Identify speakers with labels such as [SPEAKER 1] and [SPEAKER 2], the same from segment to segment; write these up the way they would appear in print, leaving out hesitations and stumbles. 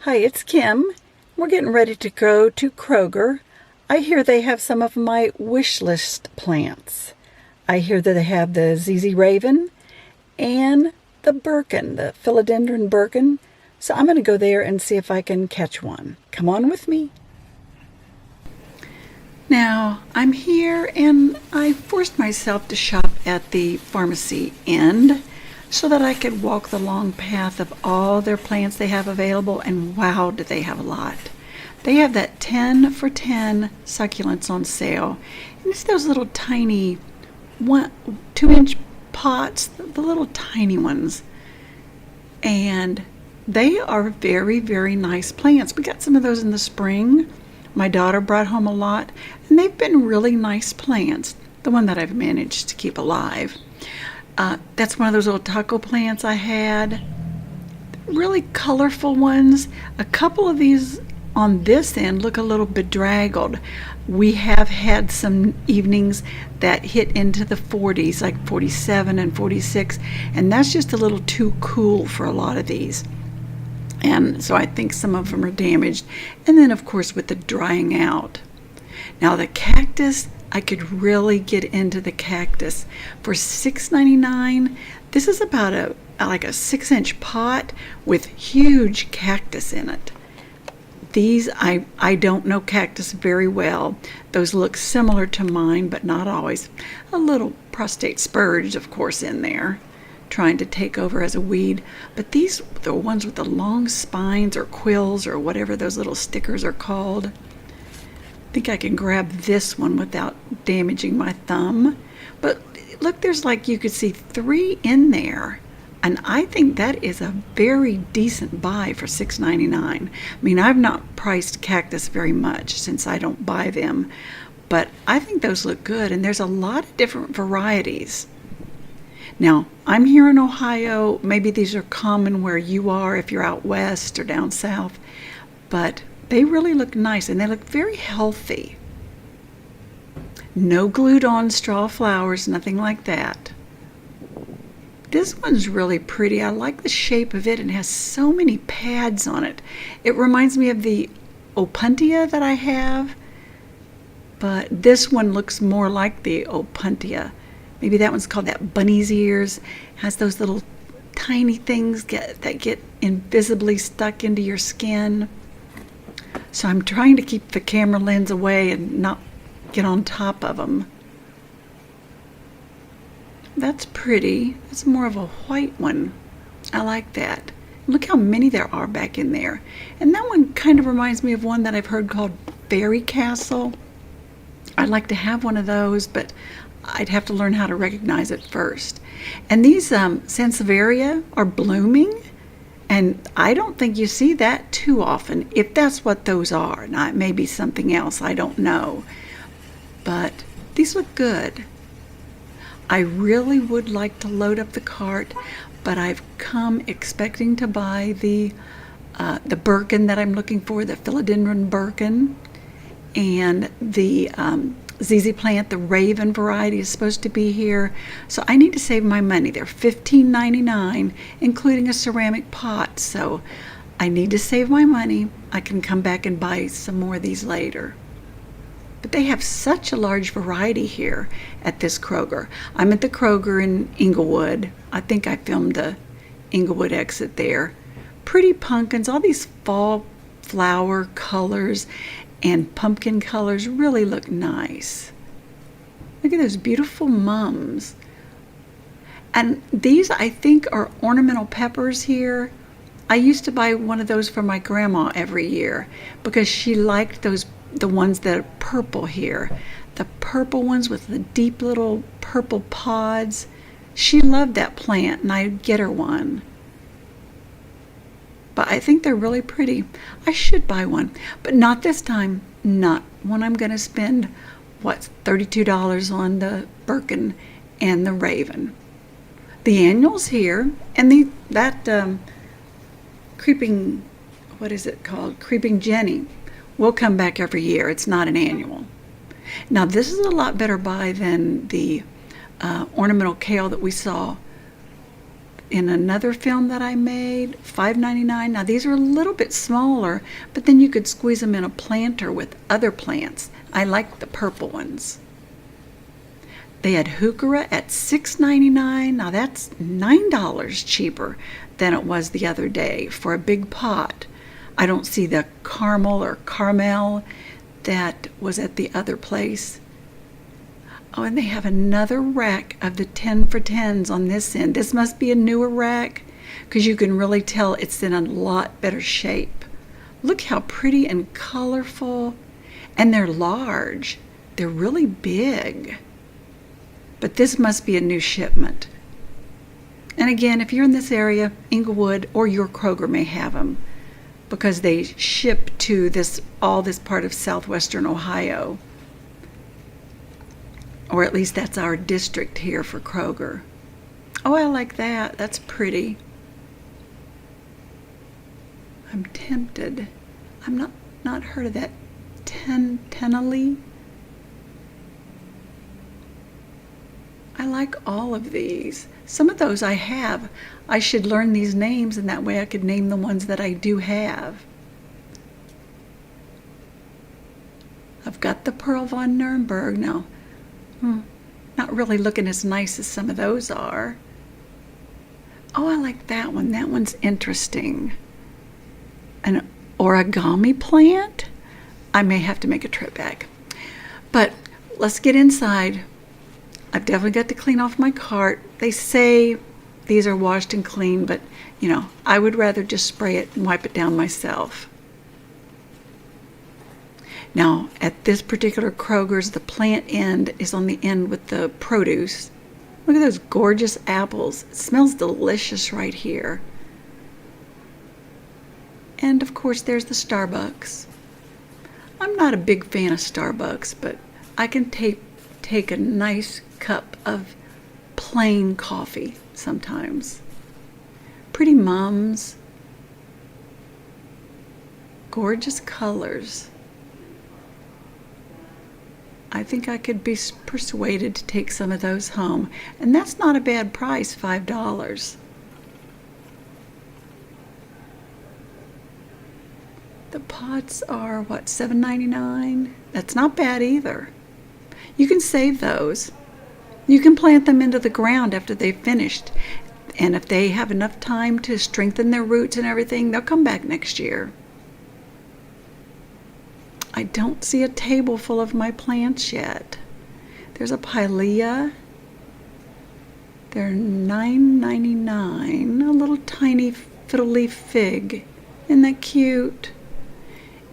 [SPEAKER 1] Hi, it's Kim. We're getting ready to go to Kroger. I hear they have some of my wish list plants. I hear that they have the ZZ Raven and the Birkin, the philodendron Birkin. So I'm going to go there and see if I can catch one. Come on with me. Now, I'm here and I forced myself to shop at the pharmacy end so that I could walk the long path of all their plants they have available, and wow, do they have a lot. They have that 10 for 10 succulents on sale, and it's those little tiny 2-inch pots, the little tiny ones, and they are very, very nice plants. We got some of those in the spring. My daughter brought home a lot, and they've been really nice plants, the one that I've managed to keep alive. That's one of those little taco plants I had. Really colorful ones. A couple of these on this end look a little bedraggled. We have had some evenings that hit into the 40s, like 47 and 46, and that's just a little too cool for a lot of these. And so I think some of them are damaged. And then, of course, with the drying out. Now, the cactus, I could really get into the cactus. For $6.99, this is about like a 6-inch pot with huge cactus in it. These, I don't know cactus very well. Those look similar to mine, but not always. A little prostate spurge, of course, in there, trying to take over as a weed. But these, the ones with the long spines or quills or whatever those little stickers are called, I think I can grab this one without damaging my thumb. But look, there's like, you could see 3 in there. And I think that is a very decent buy for $6.99. I mean, I've not priced cactus very much since I don't buy them. But I think those look good. And there's a lot of different varieties. Now, I'm here in Ohio. Maybe these are common where you are if you're out west or down south. But they really look nice, and they look very healthy. No glued on straw flowers, nothing like that. This one's really pretty. I like the shape of it, and has so many pads on it. It reminds me of the Opuntia that I have, but this one looks more like the Opuntia. Maybe that one's called that bunny's ears. Has those little tiny things that get invisibly stuck into your skin. So I'm trying to keep the camera lens away and not get on top of them. That's pretty. It's more of a white one. I like that. Look how many there are back in there. And that one kind of reminds me of one that I've heard called Fairy Castle. I'd like to have one of those, but I'd have to learn how to recognize it first. And these Sansevieria are blooming. And I don't think you see that too often, if that's what those are. Now, it may be something else, I don't know. But these look good. I really would like to load up the cart, but I've come expecting to buy the Birkin that I'm looking for, the philodendron Birkin, and the ZZ plant, the Raven variety, is supposed to be here. So I need to save my money. They're $15.99, including a ceramic pot. So I need to save my money. I can come back and buy some more of these later. But they have such a large variety here at this Kroger. I'm at the Kroger in Inglewood. I think I filmed the Inglewood exit there. Pretty pumpkins, all these fall flower colors and pumpkin colors really look nice. Look at those beautiful mums. And these, I think, are ornamental peppers here. I used to buy one of those for my grandma every year because she liked the ones that are purple here. The purple ones with the deep little purple pods. She loved that plant, and I'd get her one. But I think they're really pretty. I should buy one, but not this time. Not when I'm going to spend, $32 on the Birkin and the Raven. The annual's here, and that creeping, what is it called? Creeping Jenny will come back every year. It's not an annual. Now, this is a lot better buy than the ornamental kale that we saw in another film that I made, $5.99. Now these are a little bit smaller, but then you could squeeze them in a planter with other plants. I like the purple ones. They had heuchera at $6.99. Now that's $9 cheaper than it was the other day for a big pot. I don't see the caramel or caramel that was at the other place. Oh, and they have another rack of the 10 for 10s on this end. This must be a newer rack because you can really tell it's in a lot better shape. Look how pretty and colorful. And they're large. They're really big. But this must be a new shipment. And again, if you're in this area, Inglewood or your Kroger may have them because they ship to all this part of southwestern Ohio. Or at least that's our district here for Kroger. Oh, I like that. That's pretty. I'm tempted. I'm not heard of that. Tenali. I like all of these. Some of those I have. I should learn these names, and that way I could name the ones that I do have. I've got the Pearl von Nuremberg now. Not really looking as nice as some of those are. Oh, I like that one. That one's interesting. An origami plant? I may have to make a trip back. But let's get inside. I've definitely got to clean off my cart. They say these are washed and cleaned, but, I would rather just spray it and wipe it down myself. Now, at this particular Kroger's, the plant end is on the end with the produce. Look at those gorgeous apples. It smells delicious right here. And, of course, there's the Starbucks. I'm not a big fan of Starbucks, but I can take a nice cup of plain coffee sometimes. Pretty mums. Gorgeous colors. I think I could be persuaded to take some of those home. And that's not a bad price, $5. The pots are, $7.99? That's not bad either. You can save those. You can plant them into the ground after they've finished. And if they have enough time to strengthen their roots and everything, they'll come back next year. I don't see a table full of my plants yet. There's a pilea. They're $9.99. A little tiny fiddle leaf fig. Isn't that cute?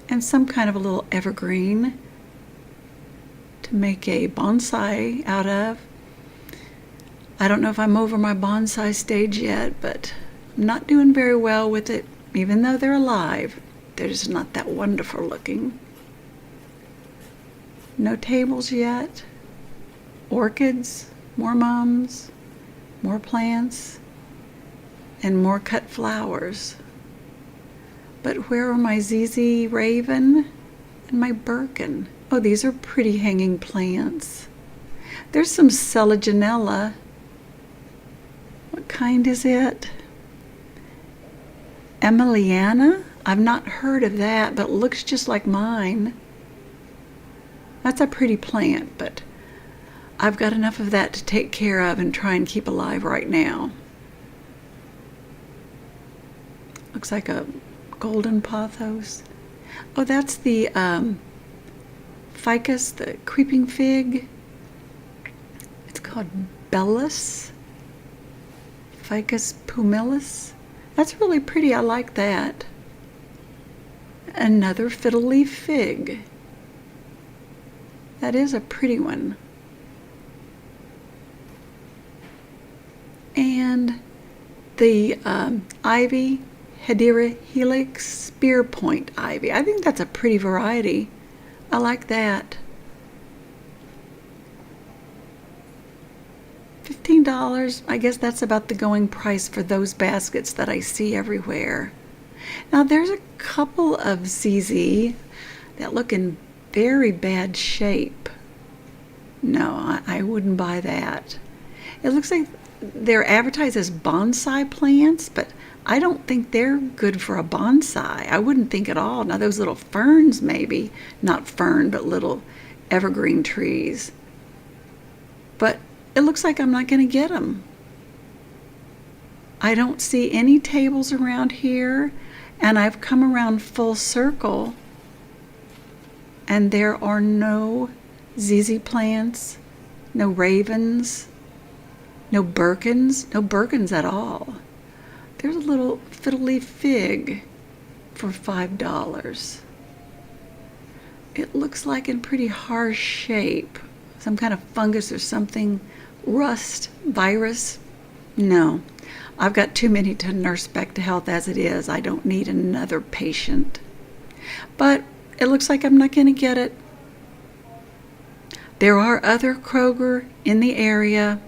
[SPEAKER 1] And some kind of a little evergreen to make a bonsai out of. I don't know if I'm over my bonsai stage yet, but I'm not doing very well with it, even though they're alive. They're just not that wonderful looking. No tables yet. Orchids, more mums, more plants, and more cut flowers. But where are my ZZ Raven and my Birkin? Oh, these are pretty hanging plants. There's some Selaginella. What kind is it? Emiliana? I've not heard of that, but it looks just like mine. That's a pretty plant, but I've got enough of that to take care of and try and keep alive right now. Looks like a golden pothos. Oh, that's the ficus, the creeping fig. It's called Bellus. Ficus pumilus. That's really pretty. I like that. Another fiddle leaf fig. That is a pretty one. And the ivy, Hedera helix, spear point ivy. I think that's a pretty variety. I like that. $15. I guess that's about the going price for those baskets that I see everywhere. Now there's a couple of ZZ that look in very bad shape. No, I wouldn't buy that. It looks like they're advertised as bonsai plants, but I don't think they're good for a bonsai. I wouldn't think at all. Now those little ferns maybe, not fern, but little evergreen trees. But it looks like I'm not going to get them. I don't see any tables around here, and I've come around full circle, and there are no ZZ plants, no ravens, no Birkins at all. There's a little fiddly fig for $5. It looks like in pretty harsh shape. Some kind of fungus or something. Rust, virus. No, I've got too many to nurse back to health as it is. I don't need another patient. But it looks like I'm not going to get it. There are other Kroger in the area.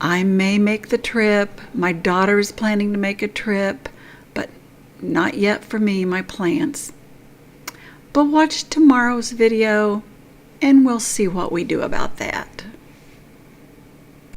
[SPEAKER 1] I may make the trip. My daughter is planning to make a trip, but not yet for me, my plants. But watch tomorrow's video and we'll see what we do about that.